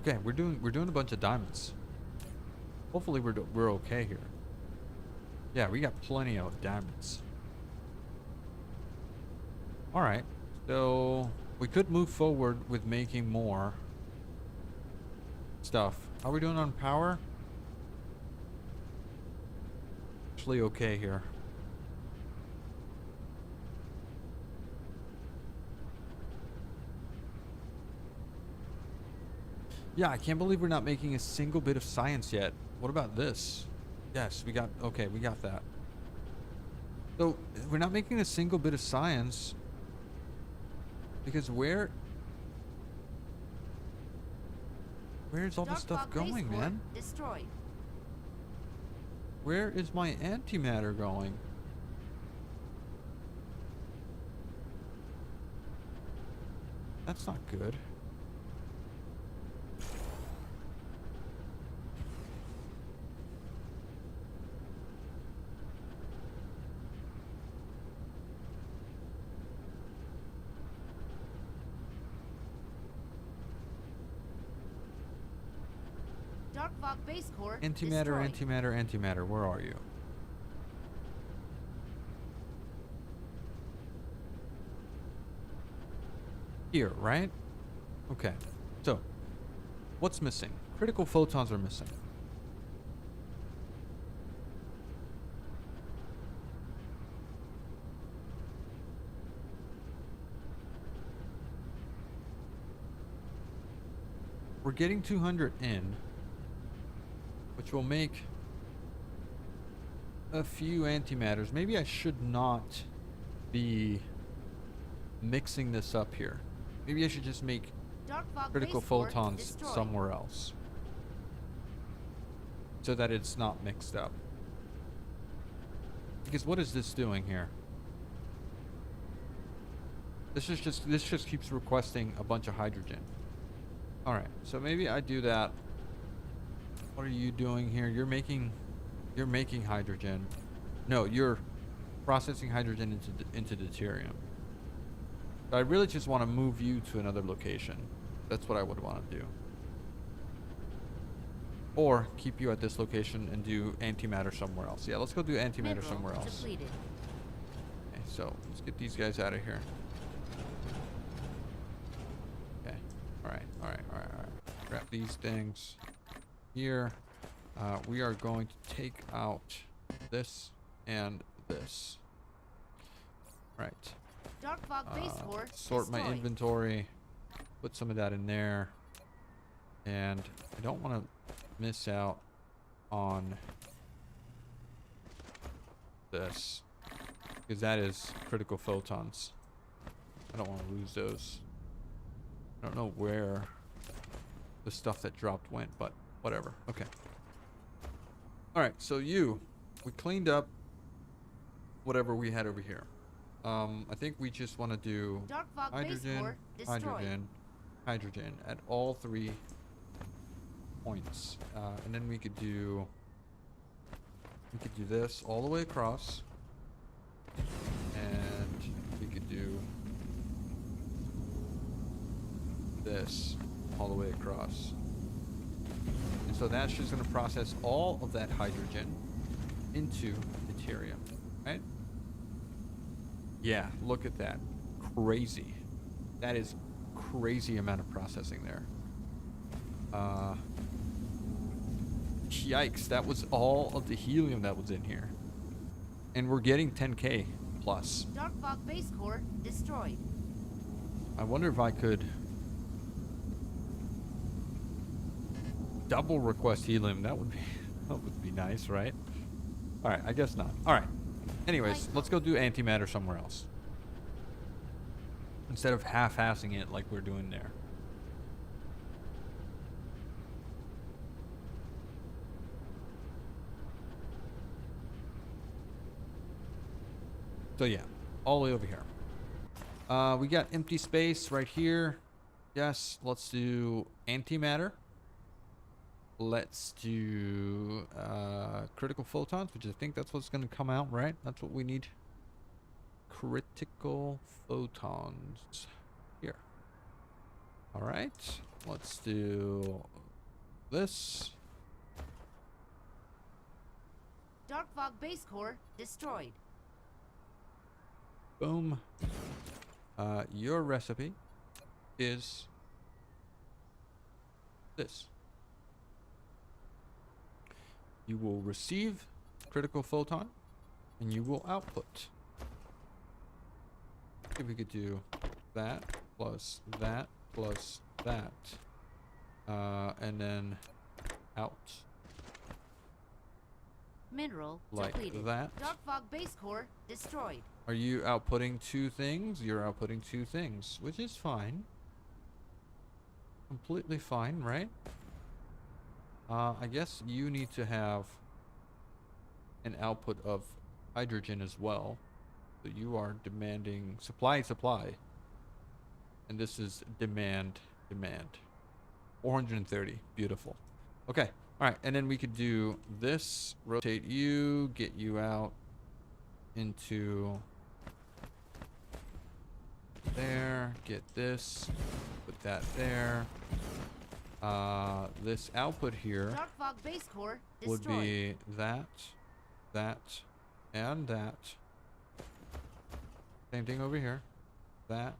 Okay, we're doing a bunch of diamonds. Hopefully we're okay here. Yeah, we got plenty of diamonds. All right, so we could move forward with making more stuff. How are we doing on power? Actually okay here. Yeah, I can't believe we're not making a single bit of science yet. What about this? Yes, we got that. So we're not making a single bit of science because where's all the stuff going, man?
Destroyed.
Where is my antimatter going? That's not good.
Dark fog base core
Antimatter,
destroyed.
antimatter. Where are you? Here, right? Okay. So, what's missing? Critical photons are missing. We're getting 200 in, which will make a few antimatters. Maybe I should not be mixing this up here. Maybe I should just make
Dark fog
critical
base core
photons
destroyed.
somewhere else, so that it's not mixed up. Because what is this doing here? This just keeps requesting a bunch of hydrogen. All right, so maybe I do that. What are you doing here? You're making hydrogen. No, you're processing hydrogen into deuterium. I really just want to move you to another location. That's what I would want to do. Or keep you at this location and do antimatter somewhere else. Yeah, let's go do antimatter
Mineral
somewhere else.
depleted.
Okay, so let's get these guys out of here. Okay. All right. Grab these things here. We are going to take out this and this. Right.
Dark fog base core
Sort my
destroyed.
inventory. Put some of that in there. And I don't want to miss out on this, because that is critical photons. I don't want to lose those. I don't know where the stuff that dropped went, but whatever. Okay. Alright, so we cleaned up whatever we had over here. I think we just want to do
Dark fog base
hydrogen,
core destroyed.
hydrogen at all 3 points. And then we could do this all the way across. And we could do this all the way across. And so that's just going to process all of that hydrogen into deuterium, right? Yeah, look at that. Crazy. That is crazy amount of processing there. Yikes, that was all of the helium that was in here. And we're getting 10k plus.
Dark fog base core destroyed.
I wonder if I could double request helium. That would be nice, right? All right, I guess not. All right. Anyways, let's go do antimatter somewhere else. Instead of half-assing it like we're doing there. So yeah, all the way over here. We got empty space right here. Yes, let's do antimatter. Let's do critical photons, which I think that's what's going to come out, right? That's what we need. Critical photons. Here. All right. Let's do this.
Dark Fog base core destroyed.
Boom. Your recipe is this. You will receive critical photon and you will output. If we could do that plus that plus that. And then out.
Mineral
Like
depleted.
that.
Dark Fog base core destroyed.
Are you outputting two things? You're outputting two things, which is fine. Completely fine, right? I guess you need to have an output of hydrogen as well. So you are demanding supply. And this is demand. 430. Beautiful. Okay. All right. And then we could do this. Rotate you. Get you out into there. Get this. Put that there. This output here
Dark Fog base core
would
destroyed.
be that, and that. Same thing over here. That,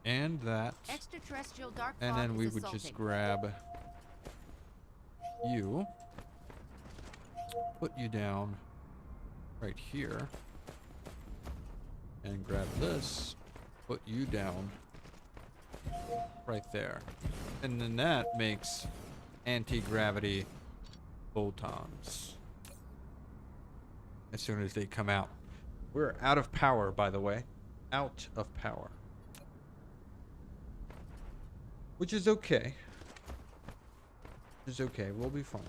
and that.
Extraterrestrial dark
And
fog
then we
is
would
assaulting.
just grab you, put you down right here, and grab this, put you down right there. And then that makes anti-gravity photons as soon as they come out. We're out of power, by the way. Out of power. Which is okay. It's okay. We'll be fine.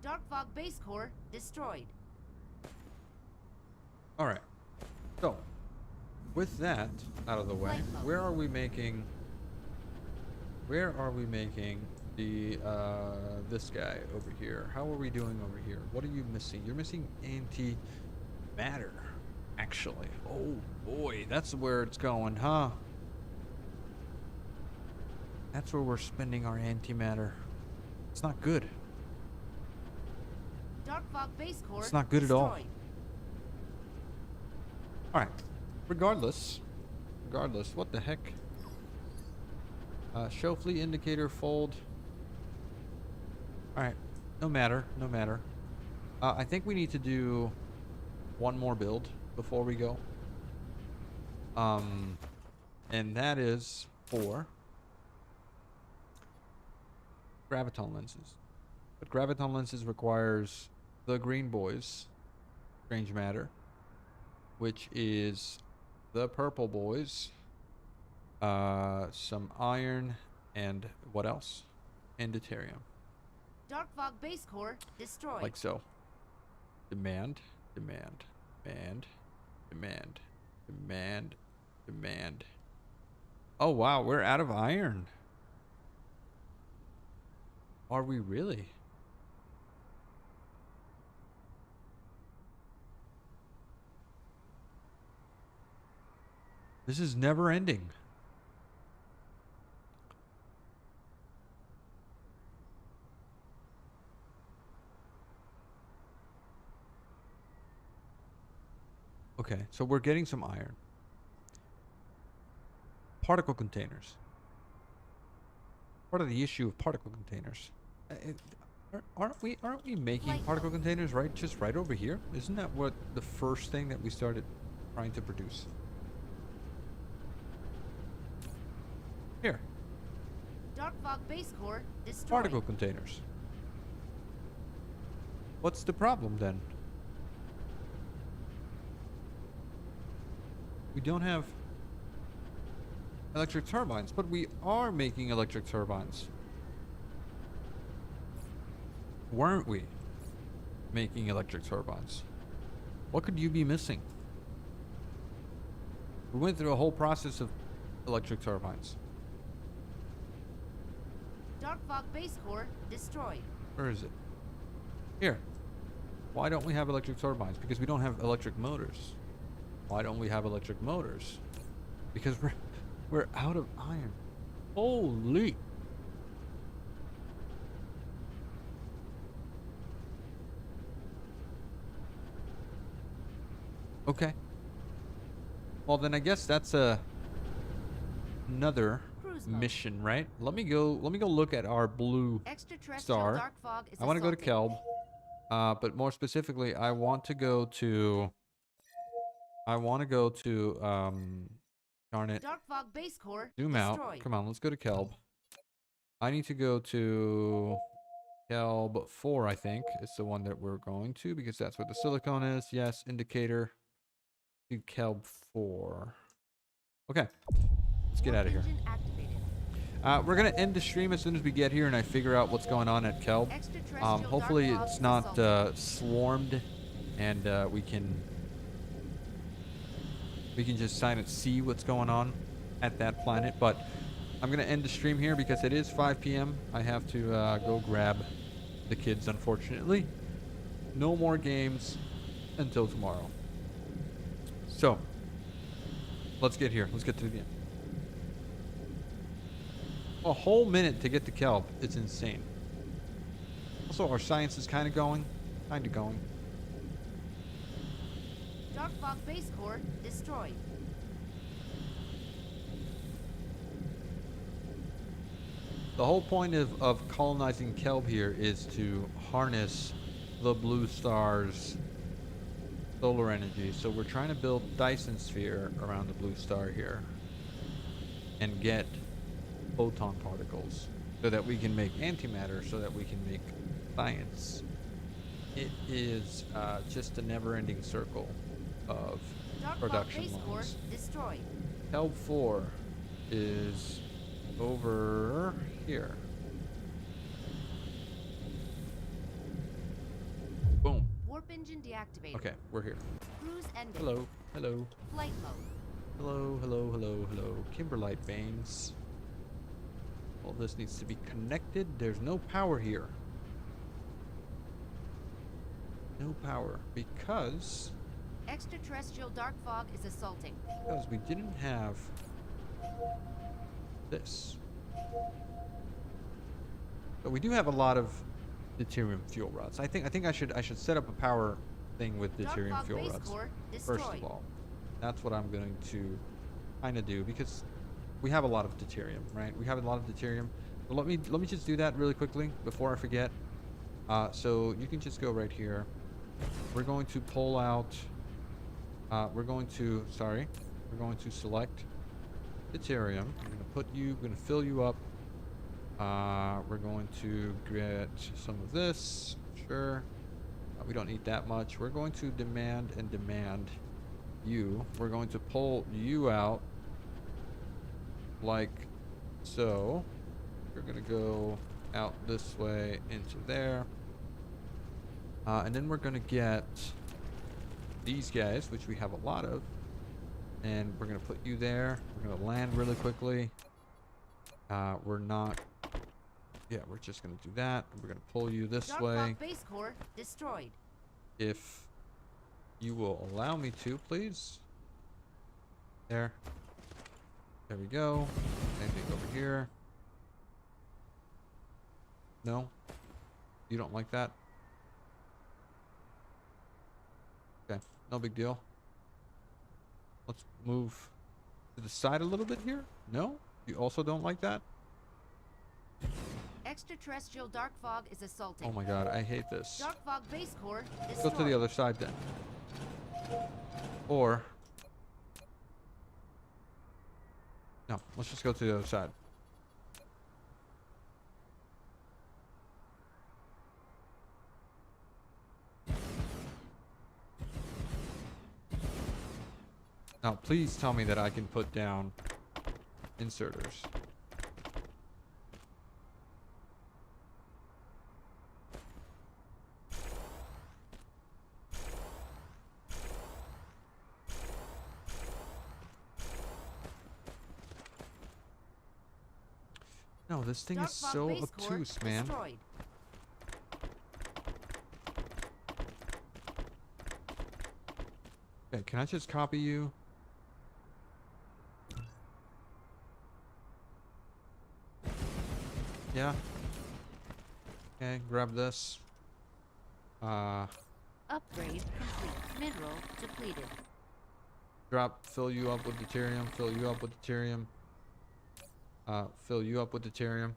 Dark Fog base core destroyed.
All right. So, with that out of the way,
Flight mode.
where are we making the this guy over here? How are we doing over here? What are you missing? You're missing antimatter, actually. Oh boy, that's where it's going, huh? That's where we're spending our antimatter. It's not good.
Dark Fog base core
It's not good at all.
destroyed.
All right. Regardless, what the heck? Show fleet indicator fold. All right. No matter. I think we need to do one more build before we go. And that is for graviton lenses. But graviton lenses requires the green boys, strange matter, which is the purple boys, some iron, and what else? And deuterium.
Dark Fog base core destroyed.
Like so. Demand. Oh wow, we're out of iron. Are we really? This is never ending. Okay, so we're getting some iron. Particle containers. Part of the issue of particle containers. Aren't we making
Light
particle
bulb.
containers right over here? Isn't that what the first thing that we started trying to produce? Here,
Dark Fog base core destroyed.
particle containers. What's the problem then? We don't have electric turbines, but we are making electric turbines. Weren't we making electric turbines? What could you be missing? We went through a whole process of electric turbines.
Dark Fog base core destroyed.
Where is it? Here. Why don't we have electric turbines? Because we don't have electric motors. Why don't we have electric motors? Because we're out of iron. Holy. Okay. Well, then I guess that's another
Cruise mode.
mission, right? Let me go look at our blue
Extraterrestrial
star.
dark fog is
I want to go to
assaulting.
Kelb. But more specifically, I want to go to darn it.
Dark fog base core
Zoom out.
destroyed.
Come on, let's go to Kelb. I need to go to Kelb 4, I think. It's the one that we're going to because that's where the silicone is. Yes, indicator to Kelb 4. Okay. Let's get out of here.
Engine activated.
We're going to end the stream as soon as we get here and I figure out what's going on at Kelb.
Extraterrestrial
Hopefully
dark fog
it's
is
not
assaulting.
swarmed and we can just silent see what's going on at that planet. But I'm going to end the stream here because it is 5 p.m. I have to go grab the kids, unfortunately. No more games until tomorrow. So, let's get here. Let's get to the end. A whole minute to get to Kelb. It's insane. Also, our science is kind of going.
Dark fog base core destroyed.
The whole point of colonizing Kelb here is to harness the blue star's solar energy. So we're trying to build Dyson sphere around the blue star here and get photon particles so that we can make antimatter, so that we can make science. It is just a never-ending circle of
Dark fog
production
base core
lines.
destroyed.
Kelb 4 is over here. Boom.
Warp engine deactivated.
Okay, we're here.
Cruise ended.
Hello, hello,
Flight mode.
hello, hello, hello, hello. Kimberlite veins. All this needs to be connected. There's no power here. No power because
Extraterrestrial dark fog is assaulting.
we didn't have this. But we do have a lot of deuterium fuel rods. I think I should set up a power thing with
Dark
deuterium
fog
fuel
base
rods.
core
First
destroyed.
of all, that's what I'm going to kind of do because we have a lot of deuterium, right? We have a lot of deuterium. So let me just do that really quickly before I forget. So you can just go right here. We're going to pull out. We're going to select deuterium. We're going to fill you up. We're going to get some of this. Sure. We don't need that much. We're going to demand you. We're going to pull you out like so. We're going to go out this way into there. And then we're going to get these guys, which we have a lot of. And we're going to put you there. We're going to land really quickly. We're just going to do that. We're going to pull you this
Dark
way.
fog base core destroyed.
If you will allow me to, please. There. There we go. Same thing over here. No? You don't like that? Okay. No big deal. Let's move to the side a little bit here. No? You also don't like that?
Extraterrestrial dark fog is assaulting.
Oh my god, I hate this.
Dark fog base core
Let's
destroyed.
go to the other side then. Or... no, let's just go to the other side. Now, please tell me that I can put down inserters. No, this thing
Dark
is
fog
so
base core
obtuse, man.
destroyed.
Okay, can I just copy you? Yeah. Okay, grab this.
Upgrade complete. Mineral depleted.
Fill you up with deuterium, fill you up with deuterium. Fill you up with deuterium.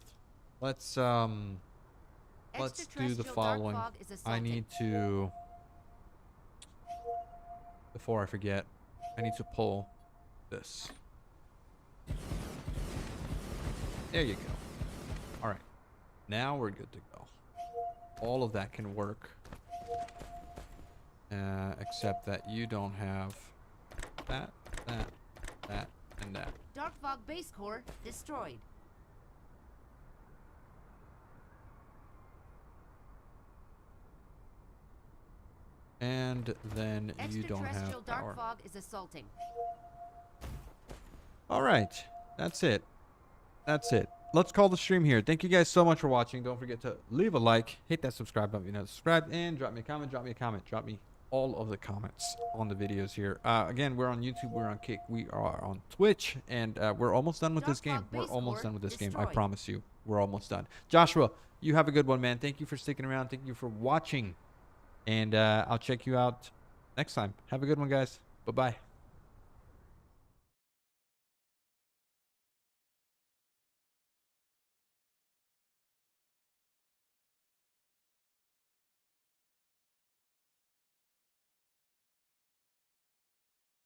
Let's do the
Extraterrestrial dark
following.
fog is
I
assaulting.
need to, before I forget, I need to pull this. There you go. All right. Now we're good to go. All of that can work. Except that you don't have that, and that.
Dark fog base core destroyed.
And then you don't
Extraterrestrial
have
dark
power.
fog is assaulting.
All right. That's it. That's it. Let's call the stream here. Thank you guys so much for watching. Don't forget to leave a like, hit that subscribe button if you're not subscribed, and drop me a comment, drop me all of the comments on the videos here. Again, we're on YouTube, we're on Kick, we are on Twitch, and we're almost done with this game. We're almost done with this game. I promise you, we're almost done. Joshua, you have a good one, man. Thank you for sticking around. Thank you for watching. And I'll check you out next time. Have a good one, guys. Bye-bye.